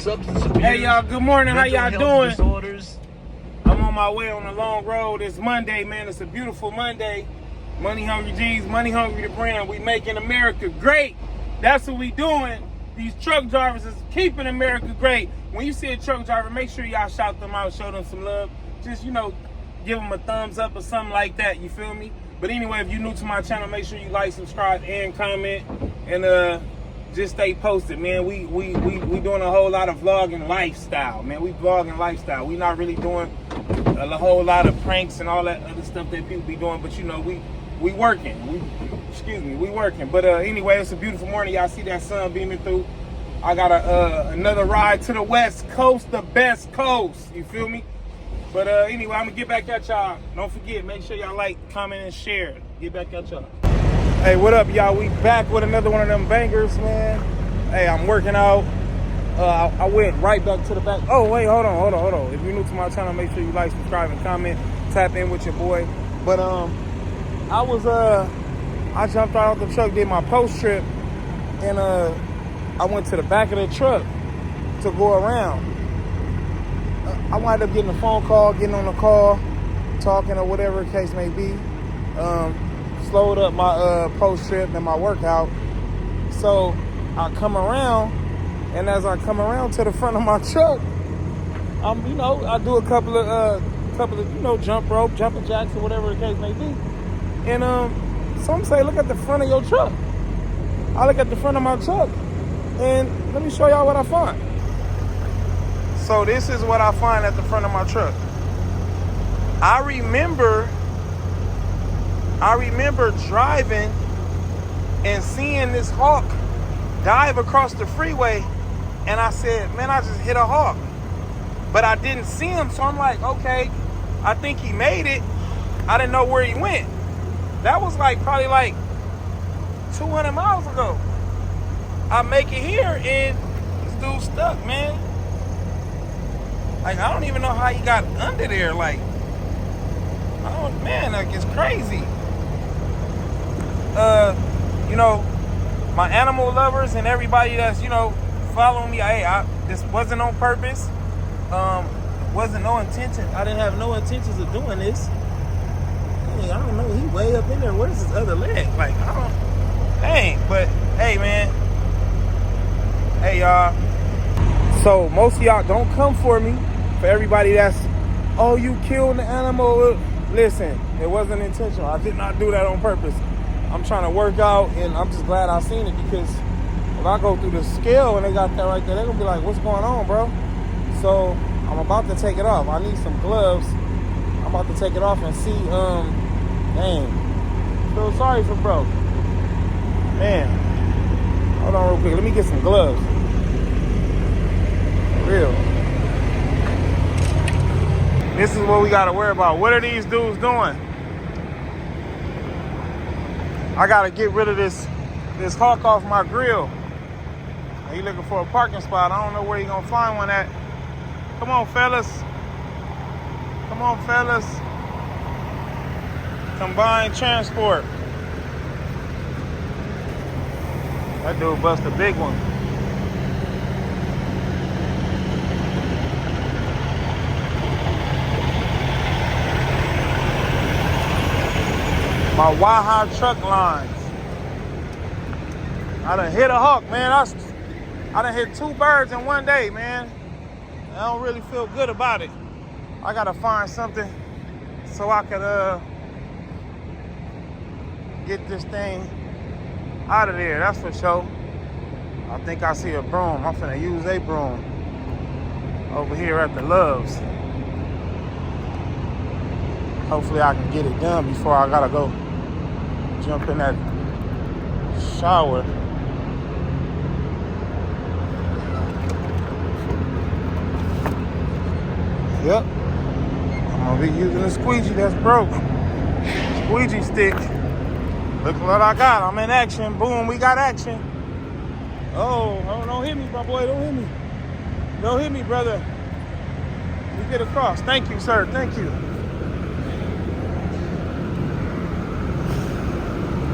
substance abuse. Hey y'all, good morning. How y'all doing? Disorders. I'm on my way on a long road. It's Monday, man. It's a beautiful Monday. Money Hungry G's, Money Hungry the brand. We making America great. That's what we doing. These truck drivers is keeping America great. When you see a truck driver, make sure y'all shout them out, show them some love. Just, give them a thumbs up or something like that. You feel me? But anyway, if you're new to my channel, make sure you like, subscribe, and comment. And just stay posted, man. We doing a whole lot of vlogging lifestyle, man. We vlogging lifestyle. We not really doing a whole lot of pranks and all that other stuff that people be doing. But we working. We working. But anyway, it's a beautiful morning. Y'all see that sun beaming through. I got another ride to the West Coast, the best coast. You feel me? But anyway, I'm gonna get back at y'all. Don't forget, make sure y'all like, comment, and share. Get back at y'all. Hey, what up, y'all? We back with another one of them bangers, man. Hey, I'm working out. I went right back to the back. Oh, wait, hold on. If you're new to my channel, make sure you like, subscribe, and comment. Tap in with your boy. But I jumped out of the truck, did my post trip, and I went to the back of the truck to go around. I wound up getting a phone call, getting on the call, talking or whatever the case may be. Slowed up my post trip and my workout. So I come around, and as I come around to the front of my truck, I do a couple of jump rope, jumping jacks or whatever the case may be. And some say, look at the front of your truck. I look at the front of my truck, and let me show y'all what I find. So this is what I find at the front of my truck. I remember driving and seeing this hawk dive across the freeway, and I said, man, I just hit a hawk. But I didn't see him, so I'm like, okay, I think he made it. I didn't know where he went. That was probably 200 miles ago. I make it here, and this dude's stuck, man. I don't even know how he got under there. It's crazy. My animal lovers and everybody that's, following me, this wasn't on purpose. Wasn't no intention. I didn't have no intentions of doing this. I don't know. He way up in there. What is his other leg? But hey, man. Hey, y'all. So most of y'all don't come for me. For everybody that's, oh, you killed the animal. Listen, it wasn't intentional. I did not do that on purpose. I'm trying to work out, and I'm just glad I seen it, because if I go through the scale and they got that right there, they're going to be like, what's going on, bro? So I'm about to take it off. I need some gloves. I'm about to take it off and see, feel sorry for bro. Man, hold on real quick. Let me get some gloves. For real. This is what we got to worry about. What are these dudes doing? I got to get rid of this hawk off my grill. He looking for a parking spot. I don't know where he going to find one at. Come on, fellas. Combined transport. That dude bust a big one. My Waha truck lines. I done hit a hawk, man. I done hit 2 birds in one day, man. I don't really feel good about it. I gotta find something so I could get this thing out of there, that's for sure. I think I see a broom. I'm finna use a broom over here at the Loves. Hopefully I can get it done before I gotta go jump in that shower. Yep. I'm gonna be using a squeegee that's broke. Squeegee stick. Look what I got. I'm in action. Boom, we got action. Oh, don't hit me, my boy. Don't hit me. Don't hit me, brother. You get across. Thank you, sir. Thank you.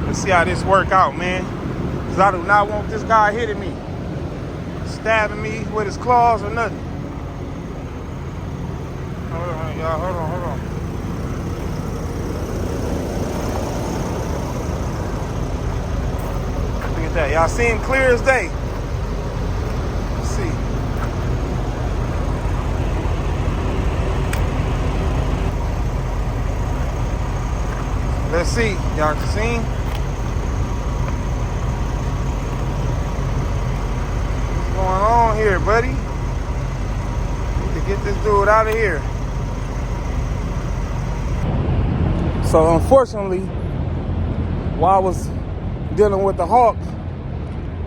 Let's see how this work out, man. Because I do not want this guy hitting me. stabbing me with his claws or nothing. Hold on, y'all. Hold on. Look at that. Y'all see him clear as day. Let's see. Let's see. Y'all can see him? What's going on here, buddy? Need to get this dude out of here. So unfortunately, while I was dealing with the hawk,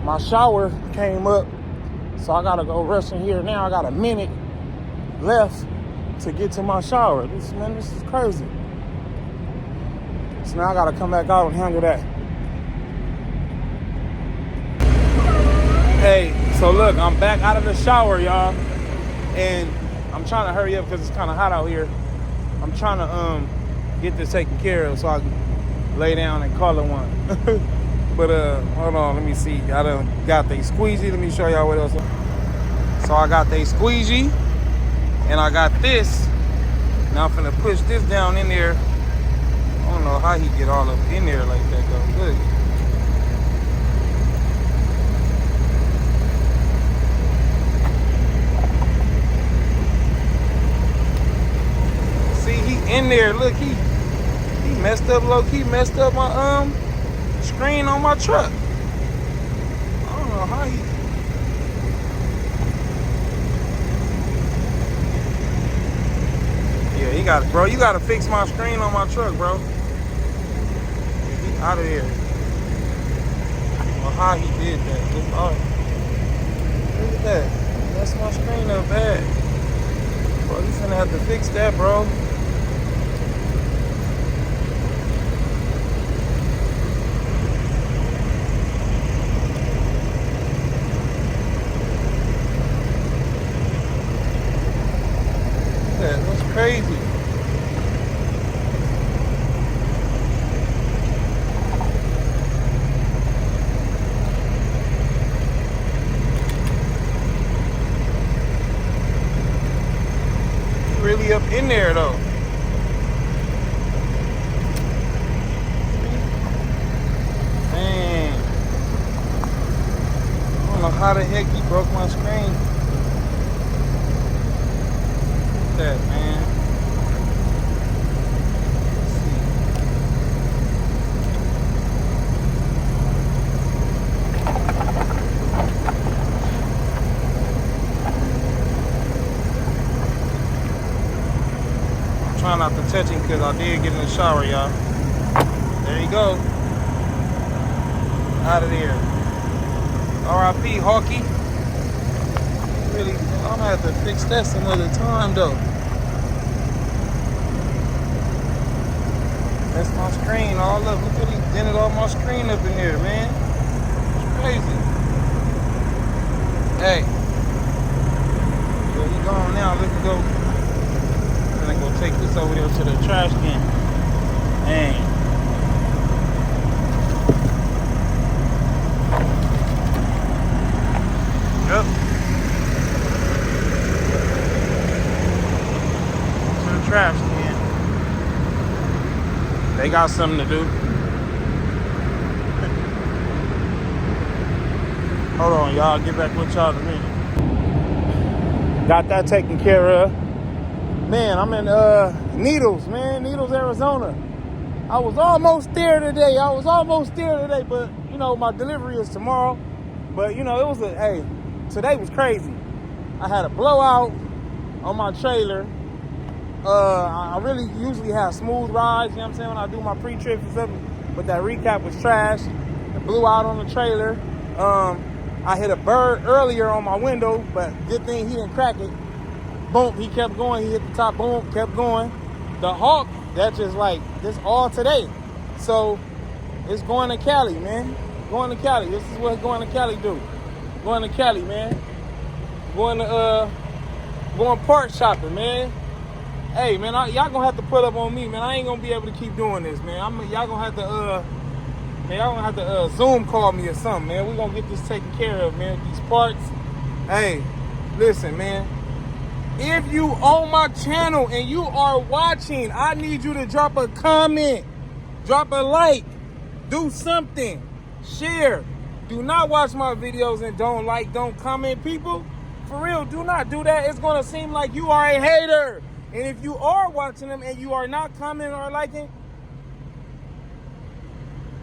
my shower came up. So I gotta go rush in here now. I got a minute left to get to my shower. This is crazy. So now I gotta come back out and handle that. Hey, so look, I'm back out of the shower, y'all. And I'm trying to hurry up because it's kind of hot out here. I'm trying to get this taken care of so I can lay down and call it one. But hold on, let me see. I done got the squeegee. Let me show y'all what else. So I got the squeegee and I got this. Now I'm finna push this down in there. I don't know how he get all up in there like that though. Look. See, he in there. Look, he messed up low-key, messed up my screen on my truck. I don't know how he. Yeah, he got it, bro. You gotta fix my screen on my truck, bro. He out of here. Well, how he did that? Just, look at that. That's my screen up bad. Bro, he's gonna have to fix that, bro. That's crazy. Really up in there though. Man, I don't know how the heck he broke my screen. That man. Let's see. I'm trying not to touch him because I did get in the shower, y'all. There you go. Out of there. R.I.P. Hawky. Really, I'm gonna have to fix that some other time though. That's my screen all up. Look at he dented all my screen up in here, man. It's crazy. Hey. Well, he gone now. Let's go. I'm gonna go take this over there to the trash can. Dang. Yep. Trash can. They got something to do. Hold on, y'all. Get back with y'all in a minute. Got that taken care of. Man, I'm in Needles, man. Needles, Arizona. I was almost there today. But you know, my delivery is tomorrow. But you know, it was today was crazy. I had a blowout on my trailer. I really usually have smooth rides, you know what I'm saying, when I do my pre-trip and stuff, but that recap was trash. It blew out on the trailer. I hit a bird earlier on my window, but good thing he didn't crack it. Boom, he kept going. He hit the top, boom, kept going. The Hawk, that's just like, this all today. So, it's going to Cali, man. Going to Cali. This is what going to Cali do. Going to Cali, man. Going park shopping, man. Hey, man, y'all gonna have to put up on me, man. I ain't gonna be able to keep doing this, man. Y'all gonna have to Zoom call me or something, man. We gonna get this taken care of, man. These parts, Hey, listen, man. If you on my channel and you are watching, I need you to drop a comment, drop a like, do something, share. Do not watch my videos and don't like, don't comment, people. For real, do not do that. It's gonna seem like you are a hater. And if you are watching them and you are not commenting or liking,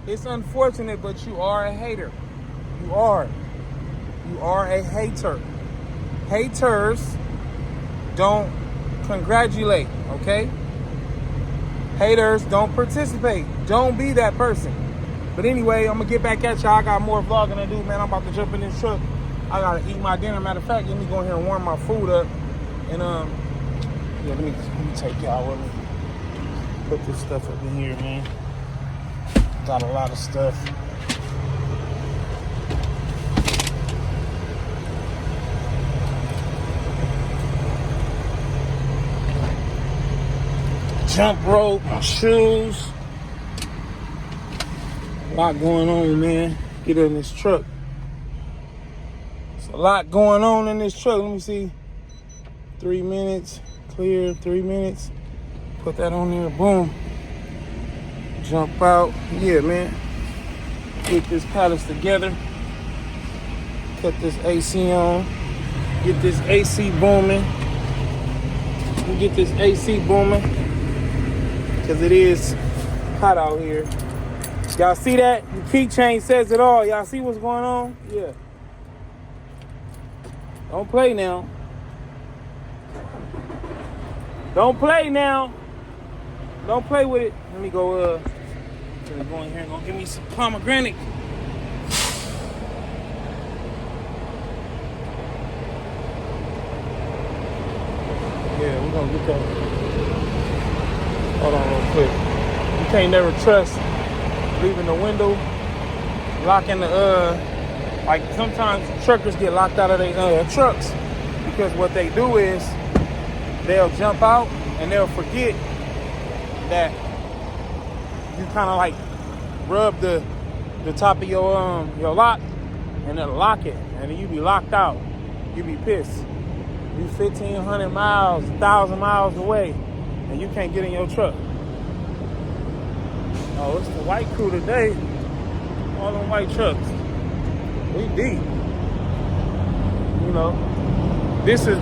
it's unfortunate, but you are a hater. You are. You are a hater. Haters don't congratulate, okay? Haters don't participate. Don't be that person. But anyway, I'm gonna get back at y'all. I got more vlogging to do, man. I'm about to jump in this truck. I gotta eat my dinner. Matter of fact, let me go in here and warm my food up. And yeah, let me take y'all with me. Put this stuff up in here, man. Got a lot of stuff. Jump rope, my shoes. A lot going on, man. Get in this truck. There's a lot going on in this truck. Let me see. 3 minutes. Clear, 3 minutes. Put that on there. Boom. Jump out. Yeah, man. Get this pallets together. Cut this AC on. Get this AC booming. Get this AC booming. Because it is hot out here. Y'all see that? The keychain says it all. Y'all see what's going on? Yeah. Don't play now. Don't play now. Don't play with it. Let me go in here and go give me some pomegranate. Yeah, we're gonna get that. Hold on real quick. You can't never trust leaving the window, locking the, like sometimes truckers get locked out of their trucks because what they do is they'll jump out and they'll forget that you kind of like rub the top of your lock and it'll lock it and then you be locked out. You be pissed. You 1,500 miles, 1,000 miles away and you can't get in your truck. Oh, it's the white crew today. All them white trucks. We deep. You know. These are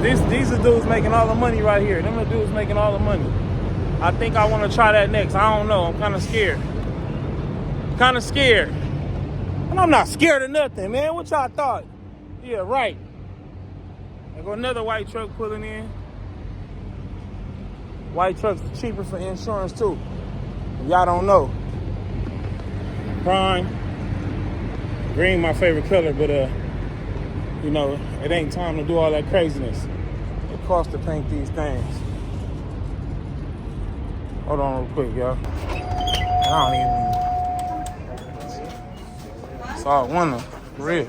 dudes making all the money right here. Them are dudes making all the money. I think I want to try that next. I don't know. I'm kind of scared. And I'm not scared of nothing, man. What y'all thought? Yeah, right. There go another white truck pulling in. White trucks are cheaper for insurance too. Y'all don't know. Prime. Green my favorite color, but you know, it ain't time to do all that craziness. It costs to paint these things. Hold on real quick, y'all. I don't even. It's all one of them, for real.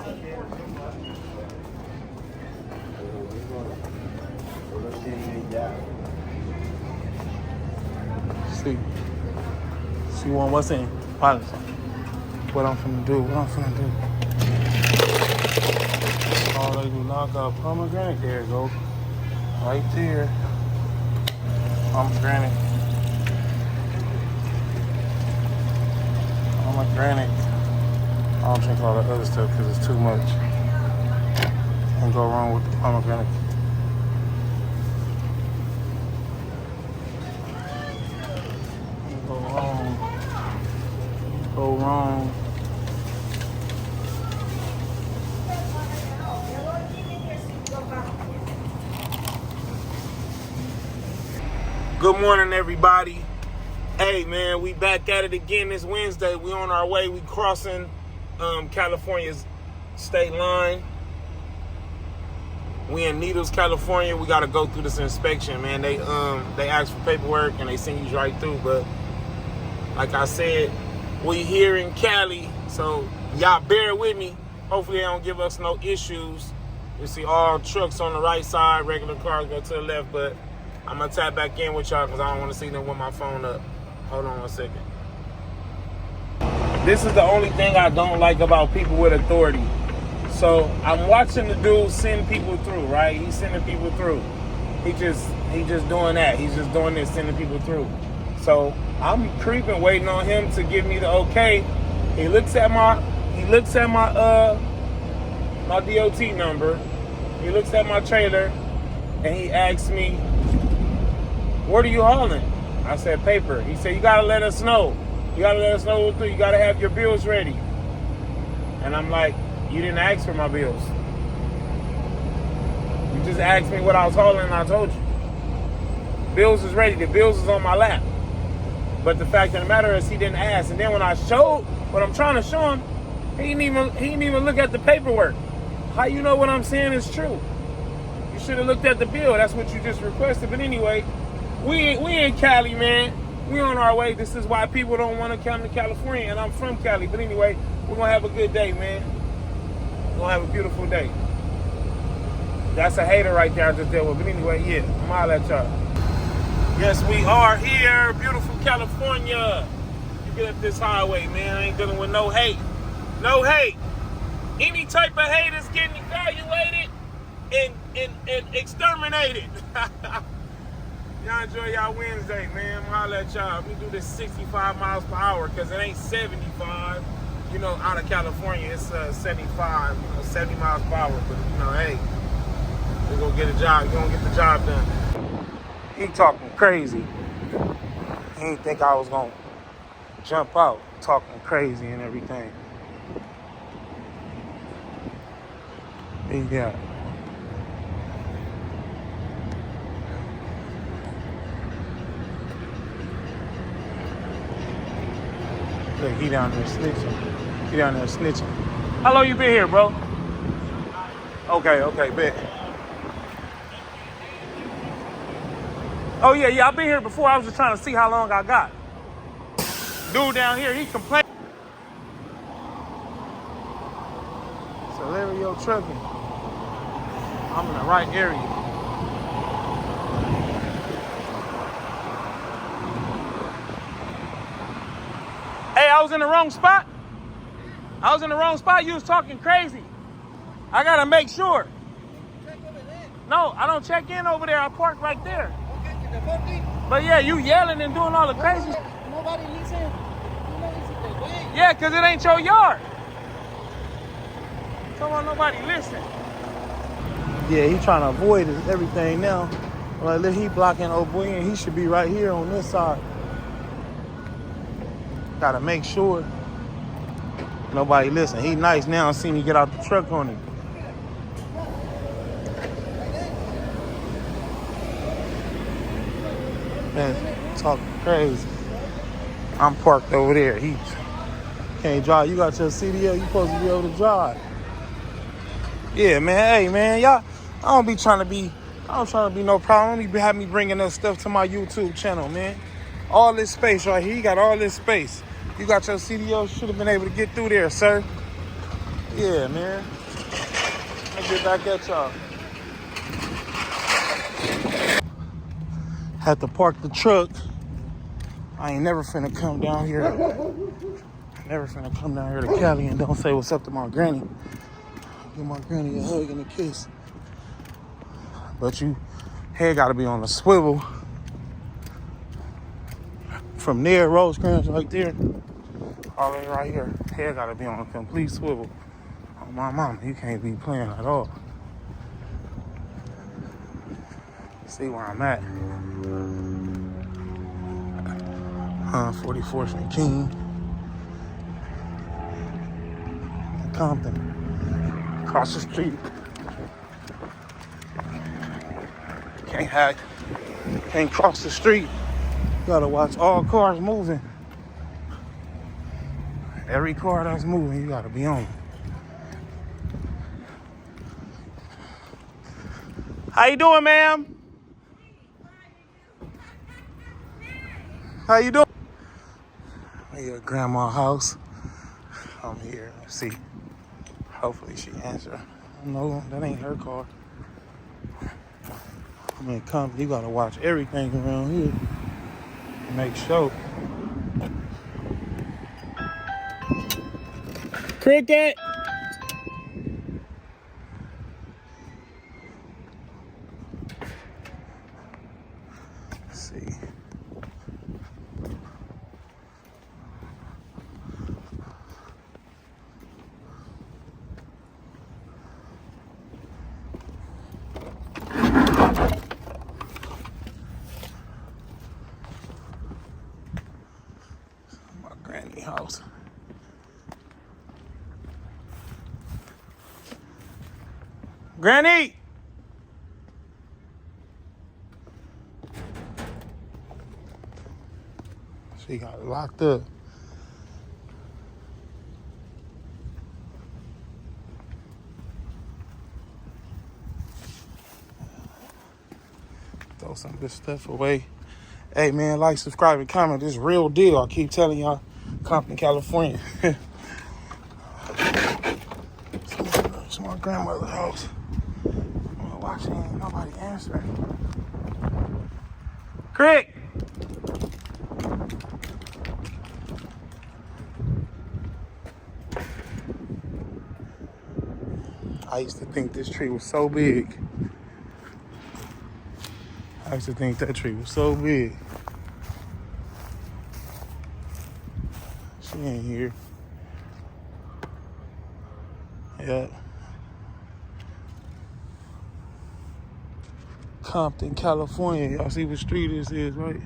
See what's in policy. What I'm finna do. All they do knock out pomegranate. There you go. Right there. Pomegranate. I don't drink all the other stuff because it's too much. Can't go wrong with the pomegranate. Go wrong. Good morning, everybody. Hey, man, we back at it again this Wednesday. We on our way. We crossing California's state line. We in Needles, California. We got to go through this inspection, man. They ask for paperwork and they send you right through. But like I said, we here in Cali, so y'all bear with me. Hopefully they don't give us no issues. You see all trucks on the right side, regular cars go to the left, but I'm gonna tap back in with y'all because I don't want to see them with my phone up. Hold on 1 second. This is the only thing I don't like about people with authority. So I'm watching the dude send people through, right? He's sending people through. He just doing that. He's just doing this, sending people through. So I'm creeping, waiting on him to give me the okay. He looks at my my DOT number. He looks at my trailer and he asks me, "What are you hauling?" I said, "Paper." He said, "You gotta let us know. You gotta let us know what to do. You gotta have your bills ready." And I'm like, "You didn't ask for my bills. You just asked me what I was hauling and I told you. Bills is ready. The bills is on my lap." But the fact of the matter is he didn't ask. And then when I showed what I'm trying to show him, he didn't even look at the paperwork. How you know what I'm saying is true? You should have looked at the bill. That's what you just requested. But anyway, we in Cali, man. We on our way. This is why people don't want to come to California. And I'm from Cali. But anyway, we're going to have a good day, man. We're going to have a beautiful day. That's a hater right there I just dealt with. But anyway, yeah, I'm holler at y'all. Yes, we are here. Beautiful California. You get up this highway, man. I ain't dealing with no hate. No hate. Any type of hate is getting evaluated and exterminated. Y'all enjoy y'all Wednesday, man. I'll let y'all. We do this 65 miles per hour because it ain't 75. You know, out of California, it's 75, 70 miles per hour. But, hey, we're going to get a job. We're going to get the job done. He talking crazy. He didn't think I was going to jump out talking crazy and everything. Yeah. Look, he down there snitching. He down there snitching. How long you been here, bro? Okay, bet. Oh, yeah, I've been here before. I was just trying to see how long I got. Dude down here, he complained. Celerio trucking. I'm in the right area. Hey, I was in the wrong spot. You was talking crazy. I gotta make sure. Check over there. No, I don't check in over there. I park right there. Okay, but yeah, you yelling and doing all the crazy. Nobody listen. Yeah, because it ain't your yard. Come on, nobody listen. Yeah, he trying to avoid everything now. Like, he blocking old boy and he should be right here on this side. Gotta make sure nobody listen. He nice now. See me get out the truck on him. Man, talking crazy. I'm parked over there. He can't drive. You got your CDL. You supposed to be able to drive. Yeah, man. Hey, man. Y'all, I don't trying to be no problem. Don't be having me bringing up stuff to my YouTube channel, man. All this space right here. You got all this space. You got your CDL. Should have been able to get through there, sir. Yeah, man. Let me get back at y'all. Had to park the truck. I ain't never finna come down here. Never finna come down here to Cali and don't say what's up to my granny. Give my granny a hug and a kiss. But you head gotta be on a swivel. From there, Rosecrans right there, all the way right here. Head gotta be on a complete swivel. Oh, my mama, you can't be playing at all. See where I'm at. 44th and King. Compton. Across the street. Can't cross the street. Gotta watch all cars moving. Every car that's moving, you gotta be on. How you doing, ma'am? How you doing? I'm here at Grandma's house. I'm here. Let's see. Hopefully she answer. No, that ain't her car. I mean, you gotta watch everything around here. Make sure. Cricket. their house. Granny! She got it locked up. Throw some good stuff away. Hey, man, like, subscribe, and comment. This real deal. I keep telling y'all, Compton, California. It's my grandmother's house. I'm watching, ain't nobody answering. Crick! I used to think this tree was so big. I used to think that tree was so big. She ain't here. Yeah. Compton, California. Y'all see what street this is, right?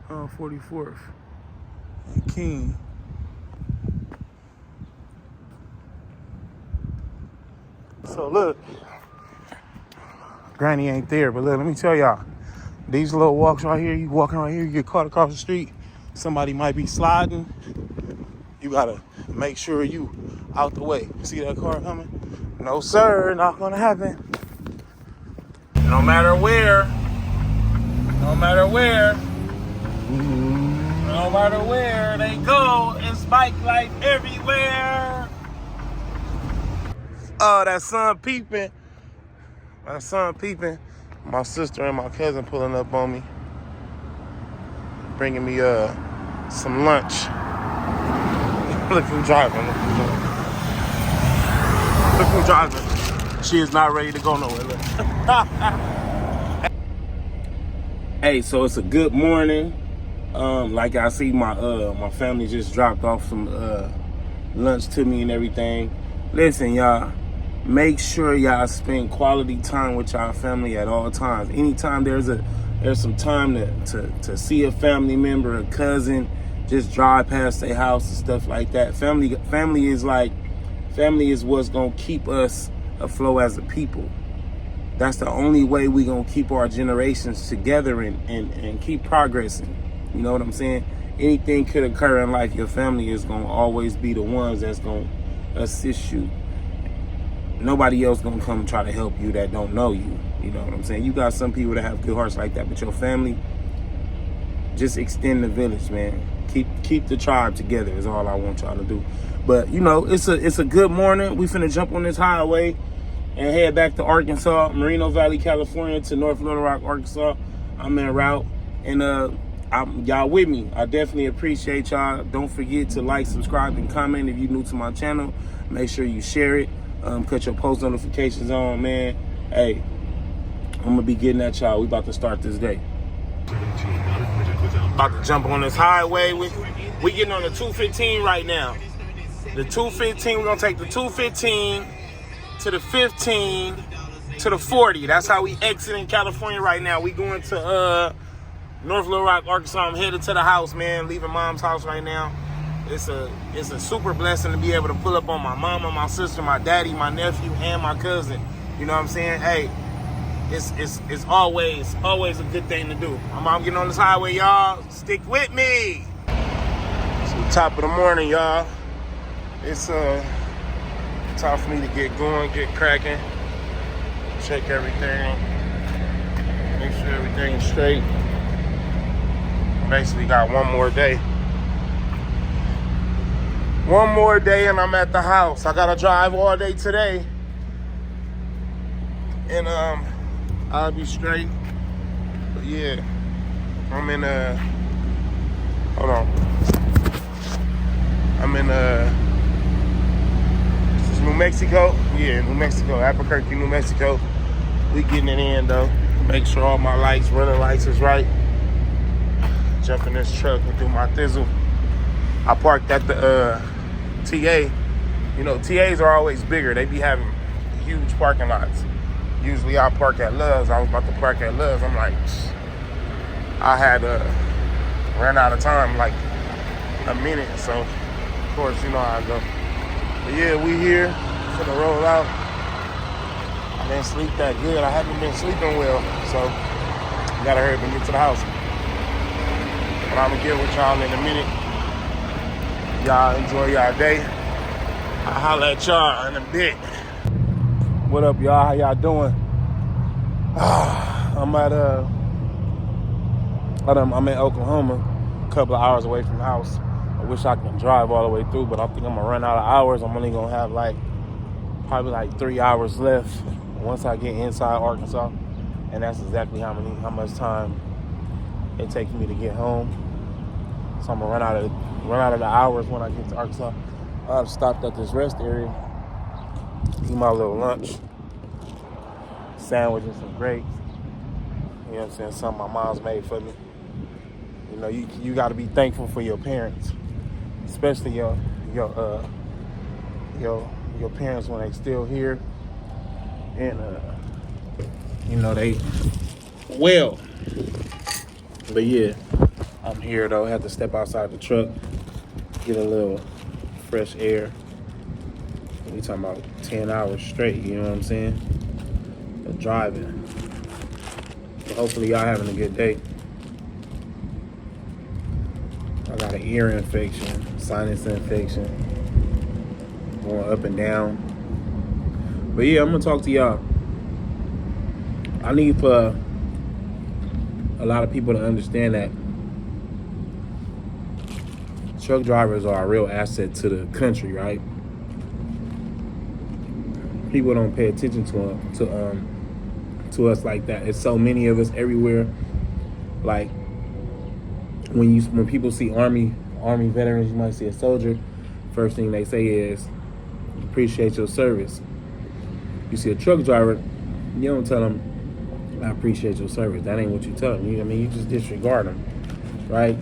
44th and King. So look, Granny ain't there, but look, let me tell y'all, these little walks right here, you walking right here, you get caught across the street, somebody might be sliding, you gotta make sure you out the way. See that car coming? No sir, not gonna happen. No matter where, no matter where, no matter where they go, it's bike life everywhere. Oh, that sun peeping. That sun peeping. My sister and my cousin pulling up on me, bringing me some lunch. Look who's driving. Look who's driving. She is not ready to go nowhere. Look. Hey, so it's a good morning. Like I see my family just dropped off some lunch to me and everything. Listen, y'all. Make sure y'all spend quality time with y'all family at all times. Anytime there's some time to see a family member, a cousin, just drive past their house and stuff like that. Family is what's gonna keep us afloat as a people. That's the only way we gonna keep our generations together and keep progressing. You know what I'm saying? Anything could occur in life, your family is gonna always be the ones that's gonna assist you. Nobody else gonna come try to help you that don't know you. You know what I'm saying? You got some people that have good hearts like that, but your family, just extend the village, man. Keep the tribe together is all I want y'all to do. But you know, it's a good morning. We finna jump on this highway and head back to Arkansas, Moreno Valley, California, to North Little Rock, Arkansas. I'm en route, and y'all with me. I definitely appreciate y'all. Don't forget to like, subscribe, and comment if you're new to my channel. Make sure you share it. Cut your post notifications on, man. Hey, I'm gonna be getting at y'all. We about to start this day. About to jump on this highway. We getting on the 215 right now. The 215, we're gonna take the 215 to the 15 to the 40. That's how we exiting California right now. We going to North Little Rock, Arkansas. I'm headed to the house, man. Leaving mom's house right now. It's a super blessing to be able to pull up on my mama, my sister, my daddy, my nephew, and my cousin. You know what I'm saying? Hey, it's always a good thing to do. I'm getting on this highway, y'all. Stick with me. It's the top of the morning, y'all. It's time for me to get going, get cracking, check everything, make sure everything's straight. Basically got one more day. One more day and I'm at the house. I gotta drive all day today. And I'll be straight. But yeah, I'm in hold on. I'm in this is New Mexico. Yeah, New Mexico, Albuquerque, New Mexico. We getting it in though. Make sure all my lights, running lights is right. Jump in this truck and do my thizzle. I parked at the TA. You know, TAs are always bigger. They be having huge parking lots. Usually I park at Love's. I was about to park at Love's. I'm like, I had ran out of time like a minute, so of course you know how I go. But yeah, we here, finna roll out. I didn't sleep that good. I haven't been sleeping well, so gotta hurry up and get to the house. But I'm gonna get with y'all in a minute. Y'all enjoy y'all day. I'll holler at y'all in a bit. What up, y'all? How y'all doing? I'm in Oklahoma, a couple of hours away from the house. I wish I could drive all the way through, but I think I'm gonna run out of hours. I'm only gonna have probably 3 hours left once I get inside Arkansas, and that's exactly how much time it takes me to get home. So I'm gonna run out of the hours when I get to Arkansas. I've stopped at this rest area, eat my little lunch, sandwich and some grapes. You know what I'm saying? Something my mom's made for me. You know, you got to be thankful for your parents, especially your parents when they still here, and you know they well. But yeah, I'm here though. I have to step outside the truck, get a little fresh air. We talking about 10 hours straight. You know what I'm saying? Of driving. But hopefully y'all having a good day. I got an ear infection, sinus infection, going up and down. But yeah, I'm gonna talk to y'all. I need for a lot of people to understand that truck drivers are a real asset to the country, right? People don't pay attention to us like that. It's so many of us everywhere. Like when people see army veterans, you might see a soldier. First thing they say is, "Appreciate your service." You see a truck driver, you don't tell them, "I appreciate your service." That ain't what you tell them. You just disregard them, right?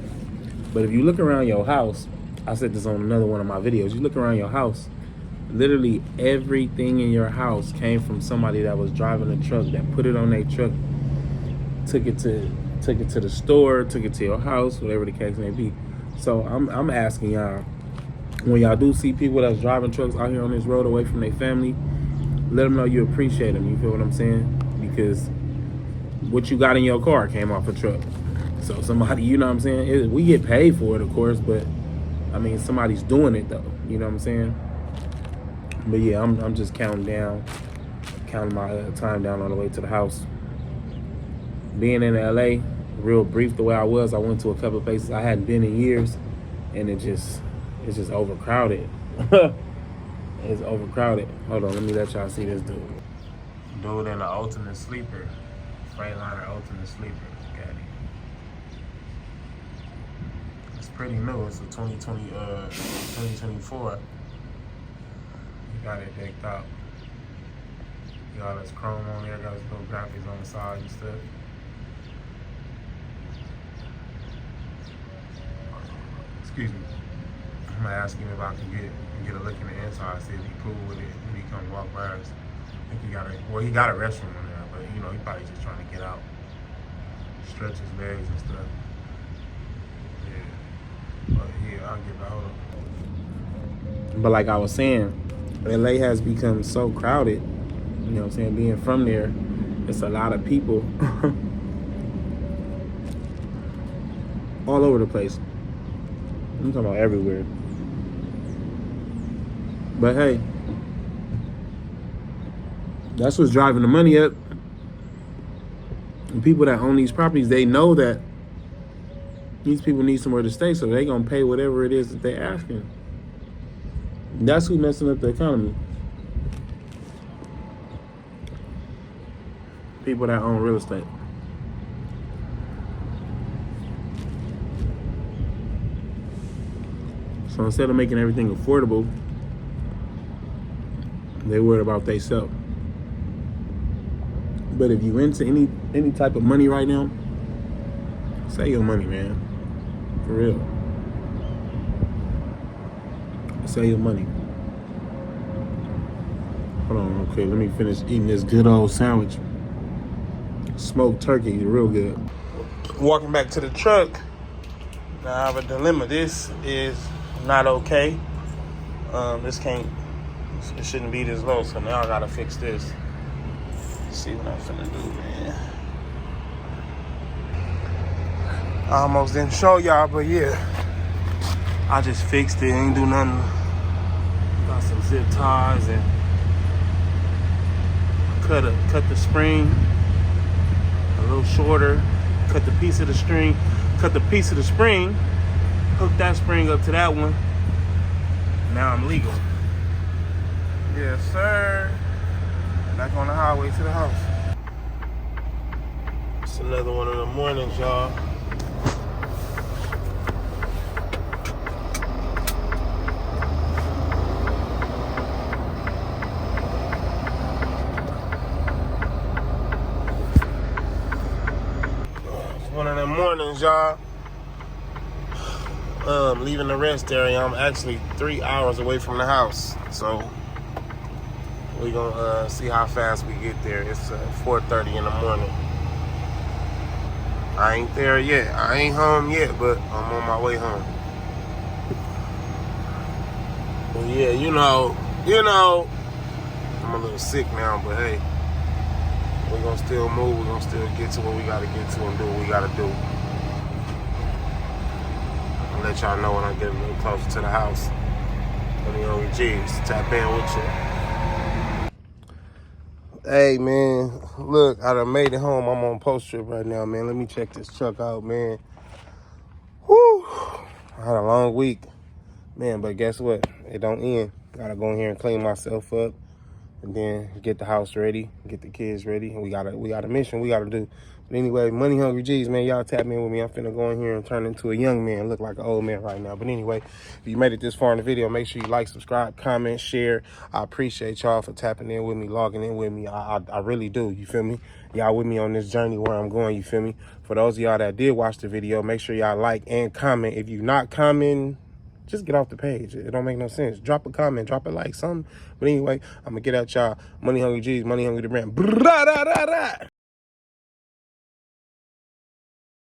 But if you look around your house, I said this on another one of my videos. You look around your house, literally everything in your house came from somebody that was driving a truck, that put it on their truck, took it to the store, took it to your house, whatever the case may be. So I'm asking y'all, when y'all do see people that's driving trucks out here on this road away from their family, let them know you appreciate them. You feel what I'm saying? Because what you got in your car came off a truck. So somebody, you know what I'm saying? We get paid for it, of course, but I mean, somebody's doing it though. You know what I'm saying? But yeah, I'm just counting my time down on the way to the house. Being in LA, real brief the way I was, I went to a couple of places I hadn't been in years, and it's just overcrowded. It's overcrowded. Hold on, let me let y'all see this dude. Dude in the Ultimate Sleeper, Freightliner Ultimate Sleeper. Got it. It's pretty new. It's a 2024. You got it decked out. You got this chrome on there. Got this little graphics on the side and stuff. Excuse me. I'm gonna ask him if I can get a look in the inside, see if he's cool with it when he come walk by us. I think he got a restroom in there, but you know, he probably just trying to get out, stretch his legs and stuff. Yeah. But yeah, I'll get the hold of. But like I was saying, LA has become so crowded. You know what I'm saying? Being from there, it's a lot of people all over the place. I'm talking about everywhere. But hey, that's what's driving the money up. And people that own these properties, they know that these people need somewhere to stay, so they're going to pay whatever it is that they're asking. And that's who's messing up the economy. People that own real estate. So instead of making everything affordable, they worried about themselves. But if you into any type of money right now, save your money, man. For real. Save your money. Hold on, okay, let me finish eating this good old sandwich. Smoked turkey, real good. Walking back to the truck. Now I have a dilemma. This is not okay. This can't, it shouldn't be this low, so now I gotta fix this. Let's see what I'm finna do, man. I almost didn't show y'all, but yeah. I just fixed it, ain't do nothing. Got some zip ties and cut the spring a little shorter, cut the piece of the spring, hook that spring up to that one. Now I'm legal. Yes, sir. Back on the highway to the house. It's another one of the mornings, y'all. One of them mornings, y'all. Leaving the rest area. I'm actually 3 hours away from the house, so we're gonna see how fast we get there. It's 4:30 in the morning. I ain't there yet. I ain't home yet, but I'm on my way home. But yeah, you know, I'm a little sick now, but hey, we're gonna still move. We're gonna still get to what we gotta get to and do what we gotta do. I'll let y'all know when I get a little closer to the house. Money Hungry G's, tap in with you. Hey man, look, I done made it home. I'm on post trip right now, man. Let me check this truck out, man. Whew, I had a long week, man, but guess what? It don't end. Gotta go in here and clean myself up, and then get the house ready, get the kids ready. We got a mission we gotta do. But anyway, Money Hungry G's, man, y'all tap in with me. I'm finna go in here and turn into a young man. Look like an old man right now. But anyway, if you made it this far in the video, make sure you like, subscribe, comment, share. I appreciate y'all for tapping in with me, logging in with me. I really do, you feel me? Y'all with me on this journey where I'm going, you feel me? For those of y'all that did watch the video, make sure y'all like and comment. If you not commenting, just get off the page. It don't make no sense. Drop a comment, drop a like, something. But anyway, I'm gonna get at y'all. Money Hungry G's, Money Hungry the brand.